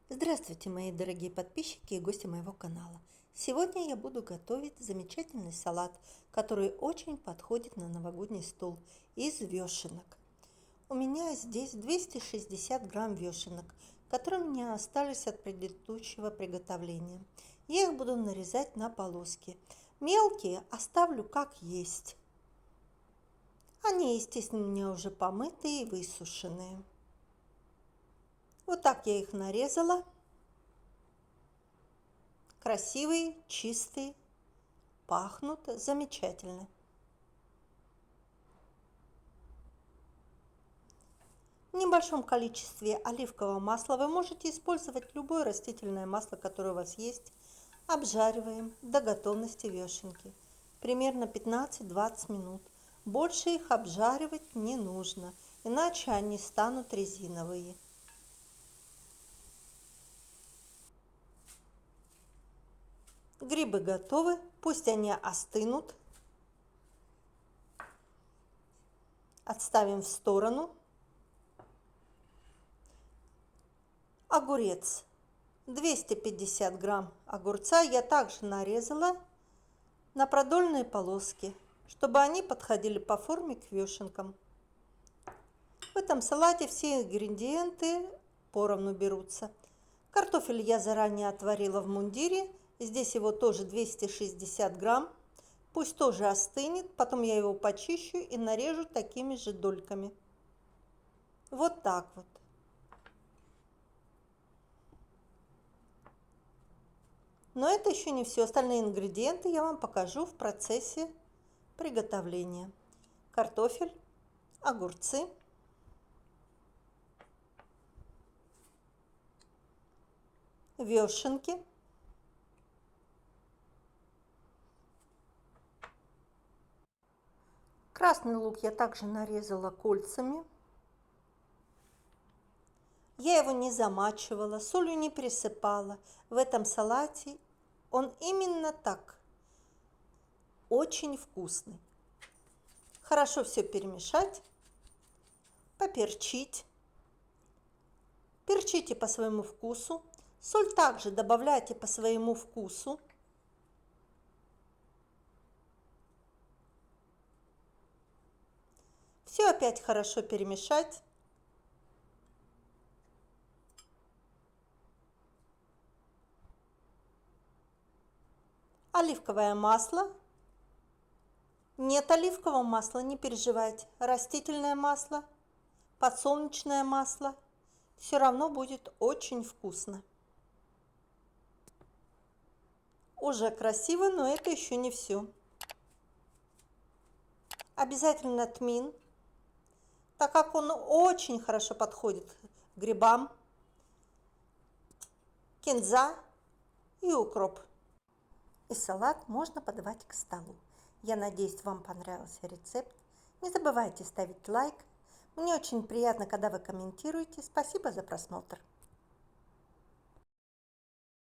Здравствуйте, мои дорогие подписчики и гости моего канала. Сегодня я буду готовить замечательный салат, который очень подходит на новогодний стол, из вешенок. У меня здесь 260 грамм вешенок, которые у меня остались от предыдущего приготовления. Я их буду нарезать на полоски. Мелкие оставлю как есть. Они, естественно, у меня уже помытые и высушенные. Вот так я их нарезала. Красивые, чистые, пахнут замечательно. В небольшом количестве оливкового масла вы можете использовать любое растительное масло, которое у вас есть. Обжариваем до готовности вешенки. Примерно 15-20 минут. Больше их обжаривать не нужно, иначе они станут резиновые. Грибы готовы, пусть они остынут. Отставим в сторону. Огурец. 250 грамм огурца я также нарезала на продольные полоски, чтобы они подходили по форме к вешенкам. В этом салате все ингредиенты поровну берутся. Картофель я заранее отварила в мундире. Здесь его тоже 260 грамм. Пусть тоже остынет. Потом я его почищу и нарежу такими же дольками. Вот так вот. Но это еще не все. Остальные ингредиенты я вам покажу в процессе приготовления. Картофель, огурцы, вешенки, красный лук я также нарезала кольцами. Я его не замачивала, солью не присыпала. В этом салате он именно так, очень вкусный. Хорошо все перемешать, поперчить. Перчите по своему вкусу. Соль также добавляйте по своему вкусу. Все опять хорошо перемешать. Оливковое масло. Нет оливкового масла, не переживайте. Растительное масло, подсолнечное масло. Все равно будет очень вкусно. Уже красиво, но это еще не все. Обязательно тмин, так как он очень хорошо подходит к грибам, кинза и укроп. И салат можно подавать к столу. Я надеюсь, вам понравился рецепт. Не забывайте ставить лайк. Мне очень приятно, когда вы комментируете. Спасибо за просмотр.